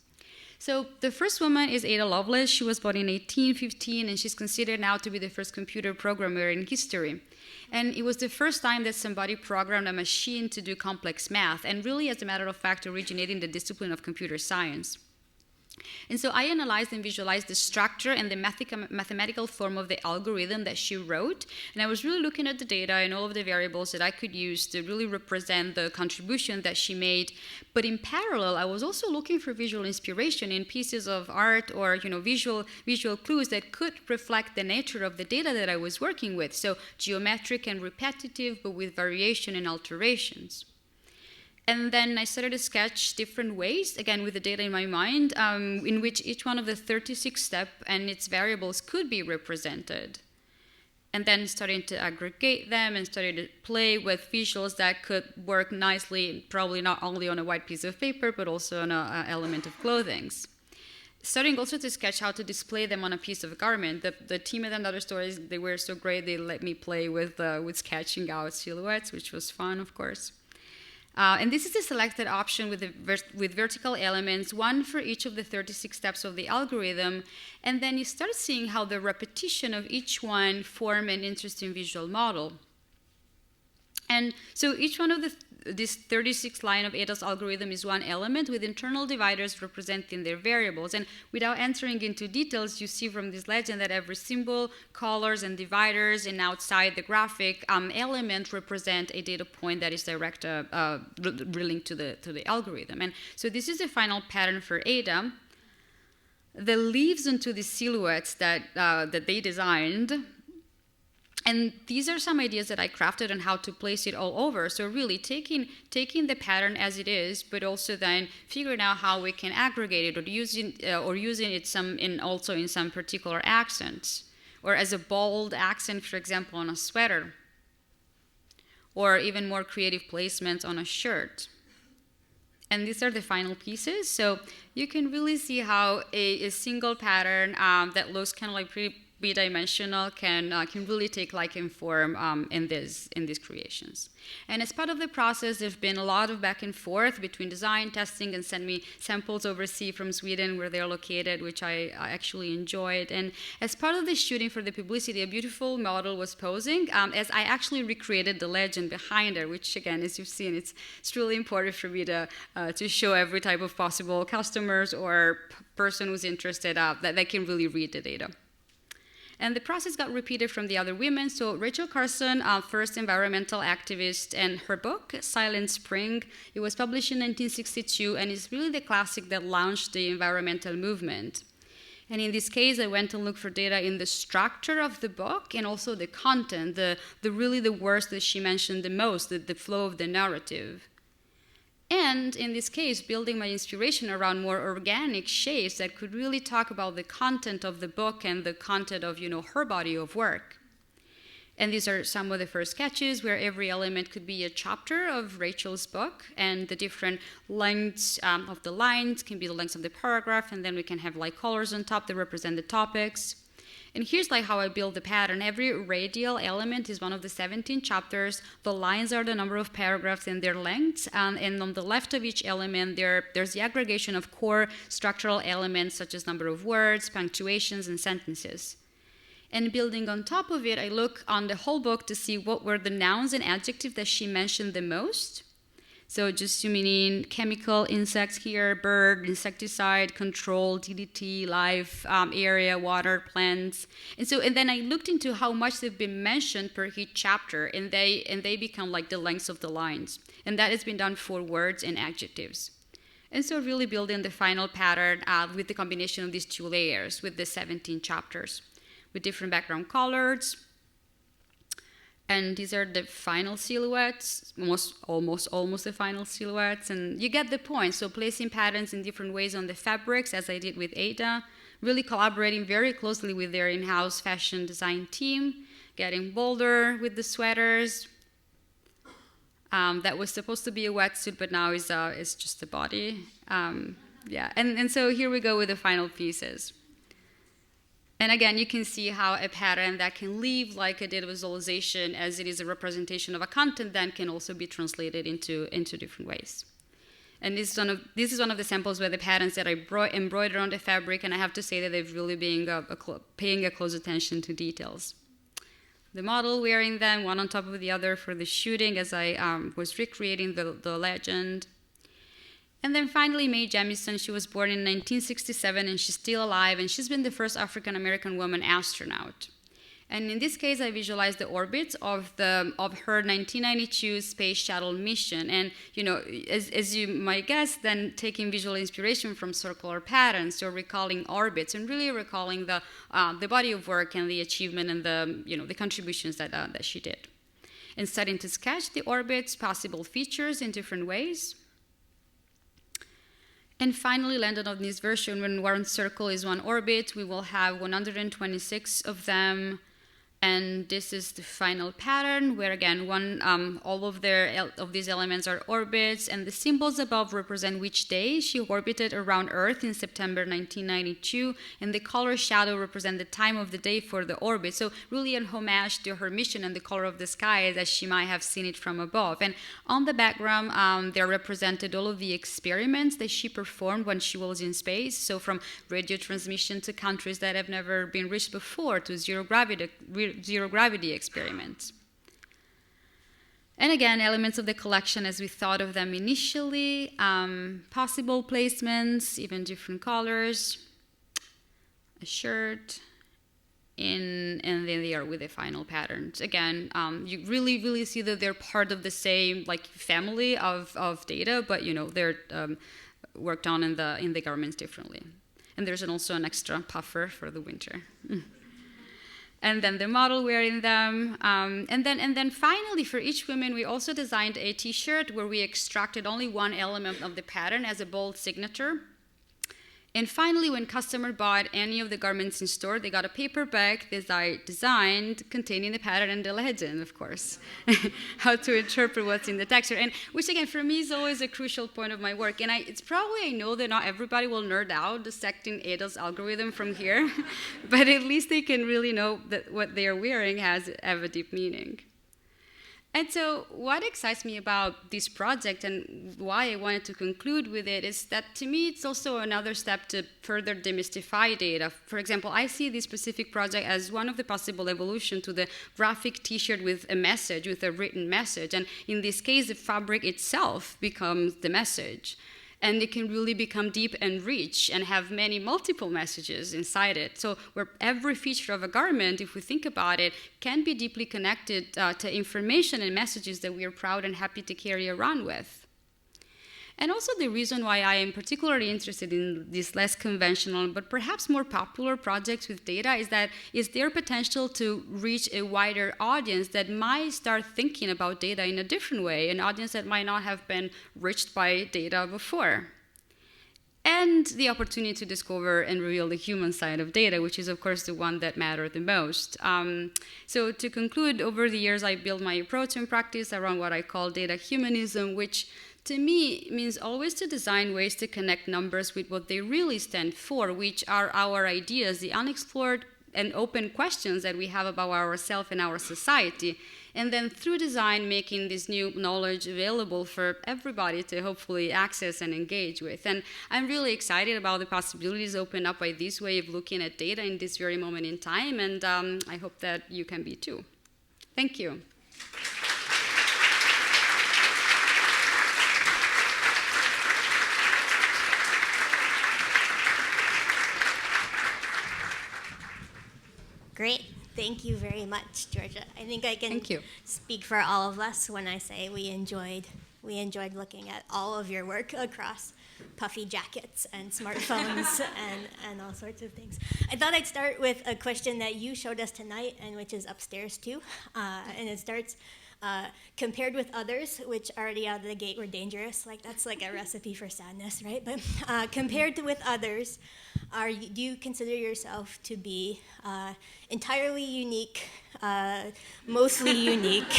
So the first woman is Ada Lovelace. She was born in 1815, and she's considered now to be the first computer programmer in history. And it was the first time that somebody programmed a machine to do complex math, and really, as a matter of fact, originating the discipline of computer science. And so I analyzed and visualized the structure and the mathematical form of the algorithm that she wrote. And I was really looking at the data and all of the variables that I could use to really represent the contribution that she made. But in parallel, I was also looking for visual inspiration in pieces of art or visual clues that could reflect the nature of the data that I was working with. So geometric and repetitive, but with variation and alterations. And then I started to sketch different ways, again with the data in my mind, in which each one of the 36 steps and its variables could be represented. And then starting to aggregate them and starting to play with visuals that could work nicely, probably not only on a white piece of paper, but also on an element of clothing. Starting also to sketch how to display them on a piece of garment. The team at Another Stories, they were so great, they let me play with sketching out silhouettes, which was fun, of course. And this is the selected option with vertical elements, one for each of the 36 steps of the algorithm. And then you start seeing how the repetition of each one form an interesting visual model. And so each one of this 36 line of Ada's algorithm is one element with internal dividers representing their variables. And without entering into details, you see from this legend that every symbol, colors, and dividers, and outside the graphic element represent a data point that is direct linked to the algorithm. And so this is the final pattern for Ada. The leaves into the silhouettes that they designed. And these are some ideas that I crafted on how to place it all over. So really taking the pattern as it is, but also then figuring out how we can aggregate it or using it also in some particular accents, or as a bold accent, for example, on a sweater, or even more creative placements on a shirt. And these are the final pieces. So you can really see how a single pattern that looks kind of like pretty bidimensional can really take life and form in these creations. And as part of the process, there's been a lot of back and forth between design, testing, and send me samples overseas from Sweden where they're located, which I actually enjoyed. And as part of the shooting for the publicity, a beautiful model was posing as I actually recreated the legend behind her, which again, as you've seen, it's really important for me to show every type of possible customers or person who's interested that they can really read the data. And the process got repeated from the other women. So Rachel Carson, first environmental activist, and her book, Silent Spring, it was published in 1962, and it's really the classic that launched the environmental movement. And in this case, I went to look for data in the structure of the book and also the content, the words that she mentioned the most, the flow of the narrative. And in this case, building my inspiration around more organic shapes that could really talk about the content of the book and the content of, her body of work. And these are some of the first sketches where every element could be a chapter of Rachel's book, and the different lengths of the lines can be the lengths of the paragraph, and then we can have like colors on top that represent the topics. And here's like how I build the pattern. Every radial element is one of the 17 chapters. The lines are the number of paragraphs and their lengths. And on the left of each element, there's the aggregation of core structural elements such as number of words, punctuations, and sentences. And building on top of it, I look on the whole book to see what were the nouns and adjectives that she mentioned the most. So just zooming in, chemical, insects here, bird, insecticide, control, DDT, life, area, water, plants. And then I looked into how much they've been mentioned per each chapter, and they become like the lengths of the lines. And that has been done for words and adjectives. And so really building the final pattern with the combination of these two layers with the 17 chapters, with different background colors. And these are the final silhouettes, almost the final silhouettes. And you get the point. So placing patterns in different ways on the fabrics, as I did with Ada, really collaborating very closely with their in-house fashion design team, getting bolder with the sweaters. That was supposed to be a wetsuit, but now is just a body. And so here we go with the final pieces. And again, you can see how a pattern that can leave like a data visualization as it is a representation of a content then can also be translated into different ways. And this is one of the samples where the patterns that I embroidered on the fabric, and I have to say that they've really been paying a close attention to details. The model wearing them, one on top of the other for the shooting as I was recreating the legend. And then finally, Mae Jemison, she was born in 1967, and she's still alive, and she's been the first African-American woman astronaut. And in this case, I visualized the orbits of her 1992 space shuttle mission. And, as you might guess, then taking visual inspiration from circular patterns, so recalling orbits and really recalling the body of work and the achievement and the contributions that she did. And starting to sketch the orbits, possible features in different ways. And finally, landed on this version, when one circle is one orbit, we will have 126 of them. And this is the final pattern, where again, all of these elements are orbits, and the symbols above represent which day she orbited around Earth in September 1992, and the color shadow represent the time of the day for the orbit. So really an homage to her mission and the color of the sky as she might have seen it from above. And on the background, there represented all of the experiments that she performed when she was in space. So from radio transmission to countries that have never been reached before, to zero gravity experiments. And again, elements of the collection as we thought of them initially, possible placements, even different colors, a shirt, and then they are with the final patterns. Again, you really, really see that they're part of the same family of data, but they're worked on in the garments differently. And there's also an extra puffer for the winter. And then the model wearing them. And then finally, for each woman, we also designed a T-shirt where we extracted only one element of the pattern as a bold signature. And finally, when customer bought any of the garments in store, they got a paper bag that I designed containing the pattern and the legend, of course, how to interpret what's in the texture. And which, again, for me is always a crucial point of my work. And I know that not everybody will nerd out dissecting Ada's algorithm from here, but at least they can really know that what they are wearing have a deep meaning. And so what excites me about this project and why I wanted to conclude with it is that to me it's also another step to further demystify data. For example, I see this specific project as one of the possible evolution to the graphic T-shirt with a message, with a written message. And in this case, the fabric itself becomes the message. And it can really become deep and rich and have many multiple messages inside it. So where every feature of a garment, if we think about it, can be deeply connected to information and messages that we are proud and happy to carry around with. And also the reason why I am particularly interested in these less conventional but perhaps more popular projects with data is their potential to reach a wider audience that might start thinking about data in a different way, an audience that might not have been reached by data before. And the opportunity to discover and reveal the human side of data, which is, of course, the one that matters the most. So to conclude, over the years, I built my approach and practice around what I call data humanism, which to me means always to design ways to connect numbers with what they really stand for, which are our ideas, the unexplored and open questions that we have about ourselves and our society. And then through design, making this new knowledge available for everybody to hopefully access and engage with. And I'm really excited about the possibilities opened up by this way of looking at data in this very moment in time, and I hope that you can be too. Thank you. Great. Thank you very much, Giorgia. I think I can speak for all of us when I say we enjoyed looking at all of your work across puffy jackets and smartphones and all sorts of things. I thought I'd start with a question that you showed us tonight and which is upstairs too. And it starts, compared with others, which already out of the gate were dangerous. Like that's like a recipe for sadness, right? But compared with others, do you consider yourself to be entirely unique, mostly unique,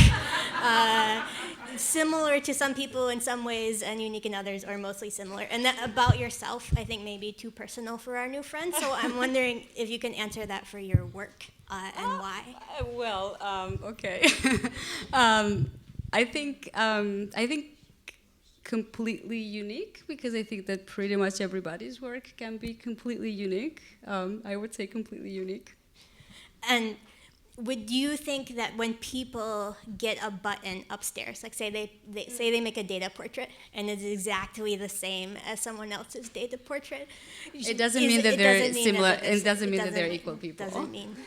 similar to some people in some ways and unique in others, or mostly similar? And that about yourself, I think maybe too personal for our new friend. So I'm wondering if you can answer that for your work and why. Okay. I think completely unique, because I think that pretty much everybody's work can be completely unique. I would say completely unique. And would you think that when people get a button upstairs, like say they make a data portrait and it's exactly the same as someone else's data portrait, it doesn't mean that they're similar. It doesn't mean that they're equal people.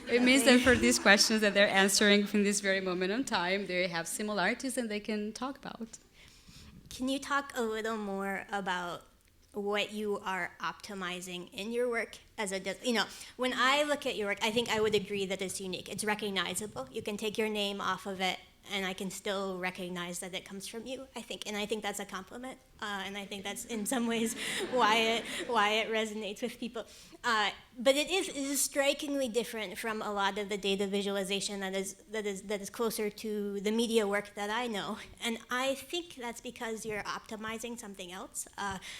It means that for these questions that they're answering from this very moment in time, they have similarities and they can talk about. Can you talk a little more about what you are optimizing in your work when I look at your work, I think I would agree that it's unique. It's recognizable. You can take your name off of it, and I can still recognize that it comes from you, I think. And I think that's a compliment, and I think that's in some ways why it resonates with people. But it is strikingly different from a lot of the data visualization that is closer to the media work that I know. And I think that's because you're optimizing something else.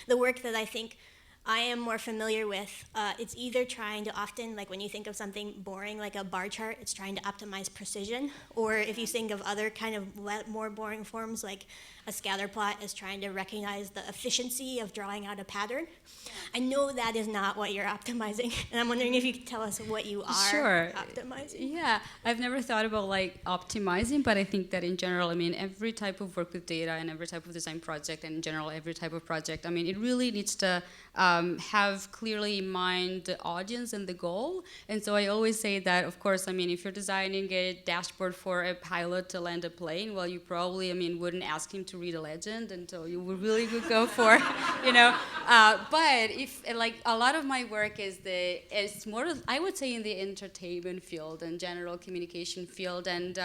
The work that I think I am more familiar with, it's either trying to often, like when you think of something boring like a bar chart, it's trying to optimize precision, or if you think of other kind of more boring forms like a scatter plot is trying to recognize the efficiency of drawing out a pattern. I know that is not what you're optimizing, and I'm wondering if you could tell us what you are optimizing. Yeah, I've never thought about like optimizing, but I think that in general, I mean, every type of work with data and every type of design project, and in general, every type of project, I mean, it really needs to have clearly in mind the audience and the goal. And so I always say that, of course, I mean, if you're designing a dashboard for a pilot to land a plane, well, you probably, I mean, wouldn't ask him to read a legend, and so you would really go for, but if, like, a lot of my work is more, I would say, in the entertainment field and general communication field, and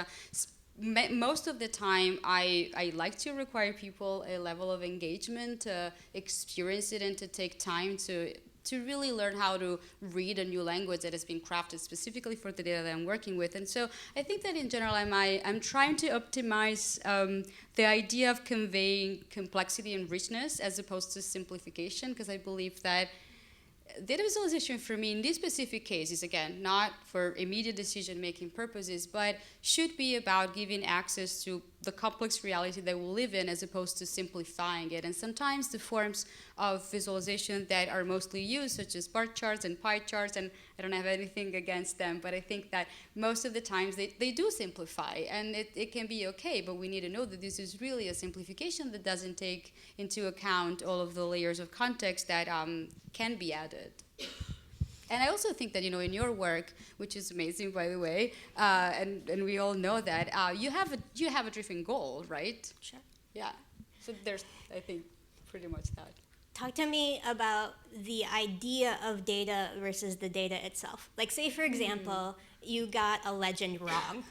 most of the time, I like to require people a level of engagement to experience it and to take time to really learn how to read a new language that has been crafted specifically for the data that I'm working with. And so I think that in general, I'm trying to optimize the idea of conveying complexity and richness as opposed to simplification, because I believe that data visualization for me in this specific case is, again, not for immediate decision-making purposes, but should be about giving access to the complex reality that we live in as opposed to simplifying it. And sometimes the forms of visualization that are mostly used, such as bar charts and pie charts, and I don't have anything against them, but I think that most of the times they do simplify, and it can be okay, but we need to know that this is really a simplification that doesn't take into account all of the layers of context that can be added. And I also think that, you know, in your work, which is amazing, by the way, and we all know that, you have a different goal, right? Sure. Yeah. So there's, I think, pretty much that. Talk to me about the idea of data versus the data itself. Like, say, for example, you got a legend wrong.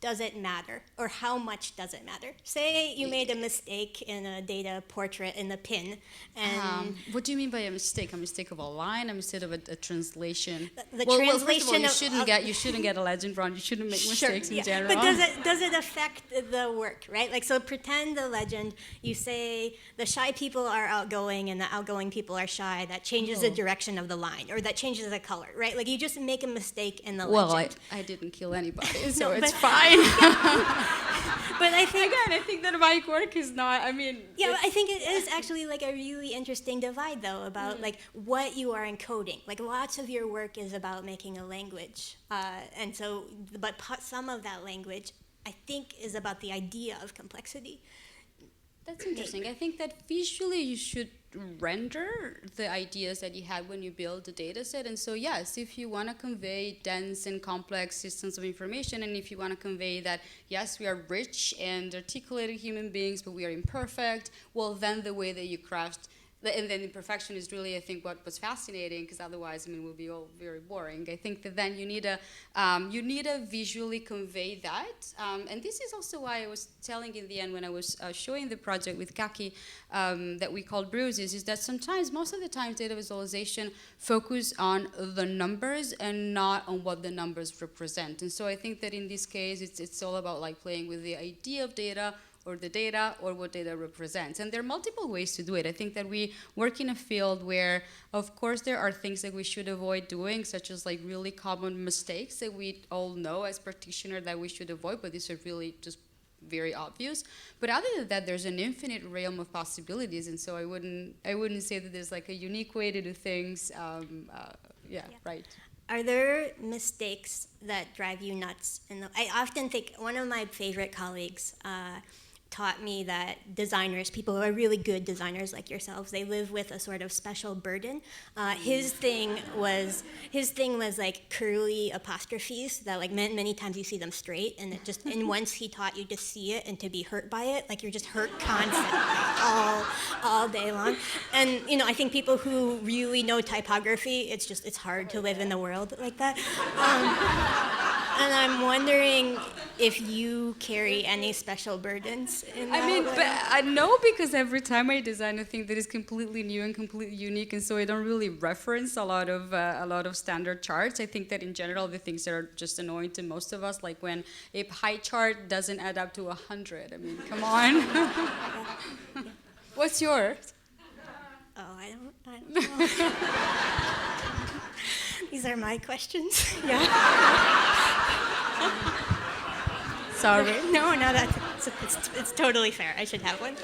Does it matter? Or how much does it matter? Say you made a mistake in a data portrait in the pin, and what do you mean by a mistake? A mistake of a line? A mistake of a translation? The well, translation first of all, you shouldn't get a legend wrong. You shouldn't make mistakes in general. But does it affect the work, right? Like, so pretend the legend, you say the shy people are outgoing and the outgoing people are shy. That changes the direction of the line, or that changes the color, right? Like, you just make a mistake in the legend. Well, I didn't kill anybody, so No, it's but- fine. But I think I think that my work is not, I mean... yeah, I think it is actually like a really interesting divide, though, about like what you are encoding. Like, lots of your work is about making a language, and so, but some of that language, I think, is about the idea of complexity. That's interesting. I think that visually you should render the ideas that you had when you build the data set. And so, yes, if you want to convey dense and complex systems of information, and if you want to convey that, yes, we are rich and articulated human beings, but we are imperfect, well, then the way that you craft, and then imperfection is really, I think, what was fascinating, because otherwise, I mean, we'll be all very boring. I think that then you need to visually convey that, and this is also why I was telling in the end when I was showing the project with Kaki that we called Bruises, is that sometimes, most of the time, data visualization focus on the numbers and not on what the numbers represent. And so I think that in this case, it's all about like playing with the idea of data, or the data, or what data represents. And there are multiple ways to do it. I think that we work in a field where, of course, there are things that we should avoid doing, such as like really common mistakes that we all know as practitioners that we should avoid, but these are really just very obvious. But other than that, there's an infinite realm of possibilities, and so I wouldn't say that there's like a unique way to do things. Right. Are there mistakes that drive you nuts? I often think one of my favorite colleagues taught me that designers, people who are really good designers like yourselves, they live with a sort of special burden. His thing was like curly apostrophes that like many times you see them straight, and it just, and once he taught you to see it and to be hurt by it, like you're just hurt constantly all day long. And you know, I think people who really know typography, it's hard to live in the world like that. And I'm wondering if you carry any special burdens in that way. But I know, because every time I design a thing that is completely new and completely unique, and so I don't really reference a lot of standard charts. I think that in general, the things that are just annoying to most of us, like when a pie chart doesn't add up to 100. I mean, come on. What's yours? Oh, I don't know. These are my questions. Yeah. Sorry. No, it's totally fair. I should have one.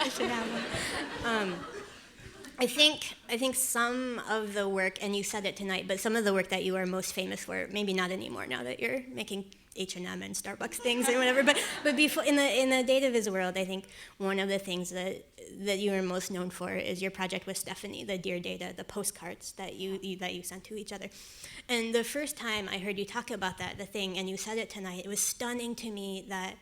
I think some of the work, and you said it tonight, but some of the work that you are most famous for, maybe not anymore now that you're making H&M and Starbucks things and whatever, but before in the data viz world, I think one of the things that you are most known for is your project with Stephanie, the Dear Data, the postcards that you sent to each other. And the first time I heard you talk about the thing, and you said it tonight, it was stunning to me that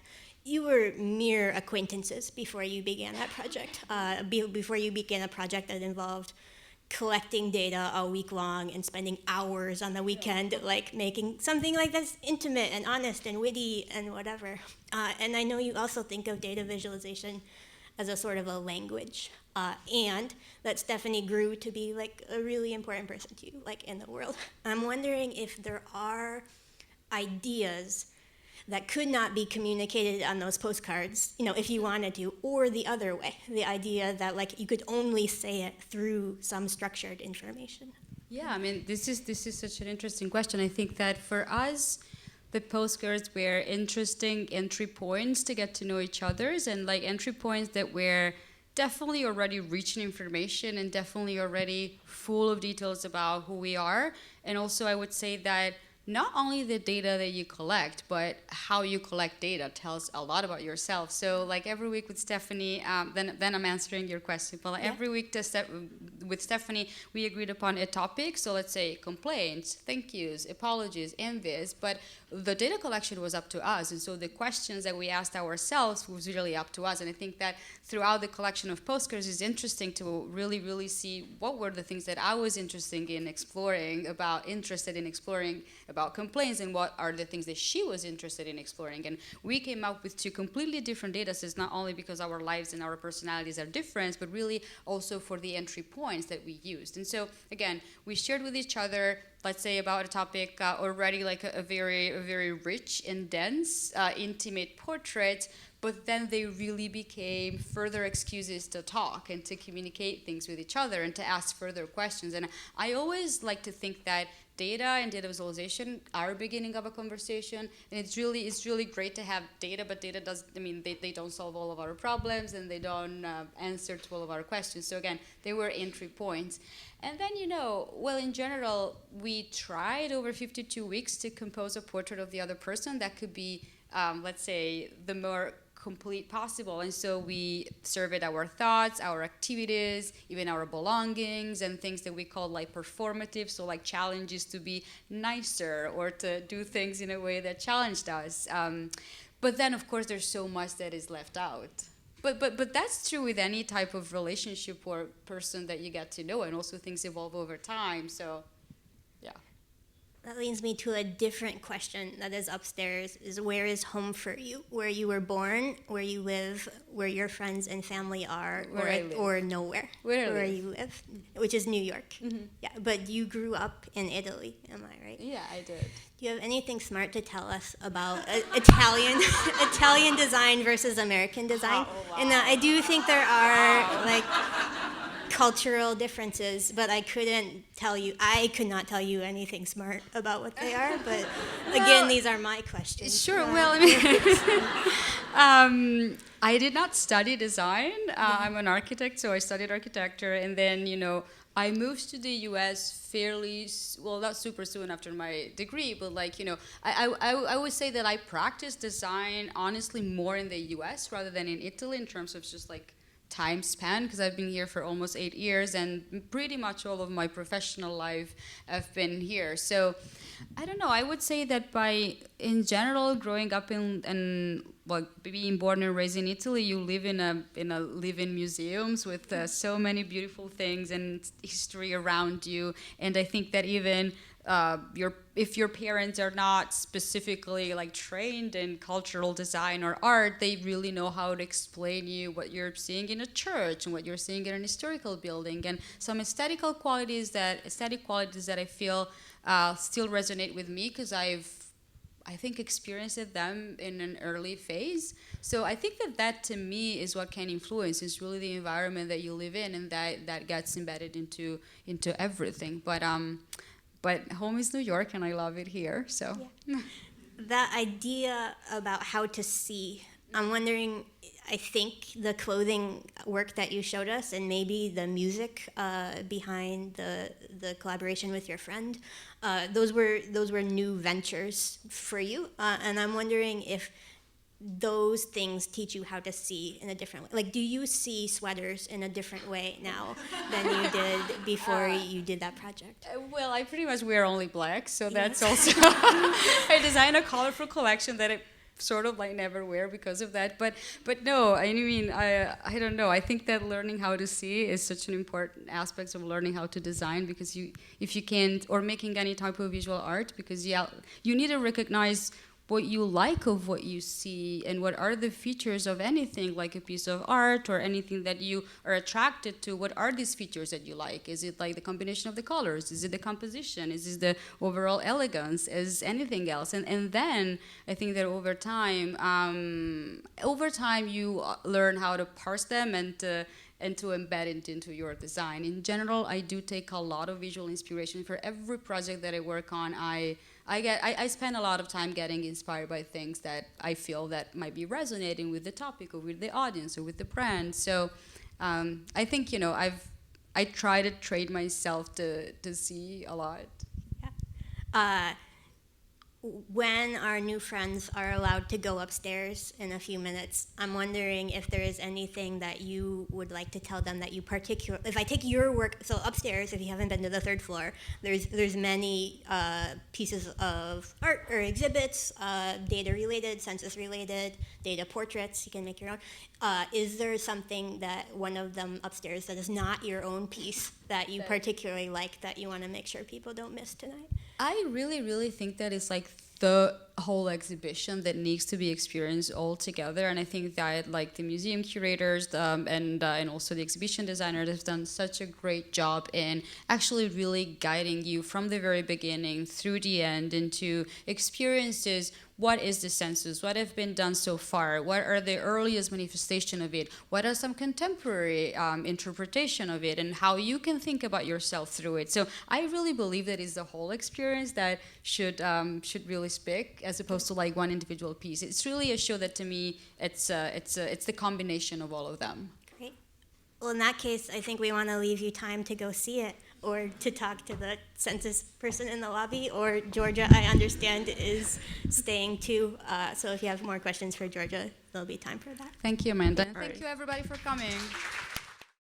you were mere acquaintances before you began that project, before you began a project that involved collecting data all week long and spending hours on the weekend, like making something like that's intimate and honest and witty and whatever. And I know you also think of data visualization as a sort of a language, and that Stephanie grew to be like a really important person to you, like in the world. I'm wondering if there are ideas that could not be communicated on those postcards, you know, if you wanted to, or the other way, the idea that like you could only say it through some structured information. Yeah, I mean, this is such an interesting question. I think that for us, the postcards were interesting entry points to get to know each other, and like entry points that were definitely already rich in information and definitely already full of details about who we are. And also I would say that not only the data that you collect, but how you collect data tells a lot about yourself. So like every week with Stephanie, then I'm answering your question. But like every week with Stephanie, we agreed upon a topic. So let's say complaints, thank yous, apologies, envies. But the data collection was up to us. And so the questions that we asked ourselves was really up to us. And I think that throughout the collection of postcards is interesting to really, really see what were the things that I was interested in exploring about complaints, and what are the things that she was interested in exploring. And we came up with two completely different data sets, not only because our lives and our personalities are different, but really also for the entry points that we used. And so again, we shared with each other, let's say, about a topic already like a very rich and dense, intimate portrait, but then they really became further excuses to talk and to communicate things with each other and to ask further questions. And I always like to think that data and data visualization are beginning of a conversation, and it's really great to have data, but data they don't solve all of our problems, and they don't answer to all of our questions. So again, they were entry points. And then, in general, we tried over 52 weeks to compose a portrait of the other person that could be, let's say, the more complete possible. And so we surveyed our thoughts, our activities, even our belongings, and things that we call like performative, so like challenges to be nicer or to do things in a way that challenged us. But then, of course, there's so much that is left out. But that's true with any type of relationship or person that you get to know, and also things evolve over time. So, yeah. That leads me to a different question that is upstairs, is where is home for you? Where you were born, where you live, where your friends and family are, or nowhere. Where you live, which is New York. Mm-hmm. Yeah, but you grew up in Italy, am I right? Yeah, I did. Do you have anything smart to tell us about Italian design versus American design? Oh, wow. And I do think there are like cultural differences, but I could not tell you anything smart about what they are. But again, these are my questions. Sure. I did not study design. I'm an architect, so I studied architecture, and then I moved to the U.S. not super soon after my degree, but I would say that I practiced design honestly more in the U.S. rather than in Italy in terms of just like time span, because I've been here for almost 8 years, and pretty much all of my professional life I've been here. So I don't know, I would say that in general, growing up in being born and raised in Italy, you live live in museums with so many beautiful things and history around you. And I think that even if your parents are not specifically like trained in cultural design or art, they really know how to explain you what you're seeing in a church and what you're seeing in an historical building, and some aesthetic qualities that I feel still resonate with me, because I think experienced them in an early phase. So I think that to me is what can influence, is really the environment that you live in, and that gets embedded into everything. But home is New York, and I love it here. So yeah. That idea about how to see, I'm wondering, I think the clothing work that you showed us, and maybe the music behind the collaboration with your friend, those were new ventures for you, and I'm wondering if those things teach you how to see in a different way. Like, do you see sweaters in a different way now than you did before you did that project? Well, I pretty much wear only black, so that's also I designed a colorful collection that I sort of like never wear because of that. But no, I mean, I don't know. I think that learning how to see is such an important aspect of learning how to design, because if you can't, or making any type of visual art, because you need to recognize what you like of what you see, and what are the features of anything, like a piece of art or anything that you are attracted to. What are these features that you like? Is it like the combination of the colors? Is it the composition? Is it the overall elegance? Is anything else? And then I think that over time you learn how to parse them and to embed it into your design. In general, I do take a lot of visual inspiration for every project that I work on. I spend a lot of time getting inspired by things that I feel that might be resonating with the topic or with the audience or with the brand. So I think, I try to trade myself to see a lot. Yeah. When our new friends are allowed to go upstairs in a few minutes, I'm wondering if there is anything that you would like to tell them that you particularly, if I take your work, so upstairs, if you haven't been to the third floor, there's many pieces of art or exhibits, data related, census related, data portraits, you can make your own. Is there something that one of them upstairs that is not your own piece that you particularly like that you want to make sure people don't miss tonight? I really, really think that it's like the whole exhibition that needs to be experienced all together, and I think that like the museum curators and also the exhibition designers have done such a great job in actually really guiding you from the very beginning through the end into experiences. What is the census? What have been done so far? What are the earliest manifestation of it? What are some contemporary interpretation of it? And how you can think about yourself through it. So I really believe that is the whole experience that should really speak, as opposed to like one individual piece. It's really a show that to me, it's the combination of all of them. Great. Well, in that case, I think we want to leave you time to go see it, or to talk to the census person in the lobby, or Giorgia, I understand, is staying too. So if you have more questions for Giorgia, there'll be time for that. Thank you, Amanda. All Thank right. you, everybody, for coming.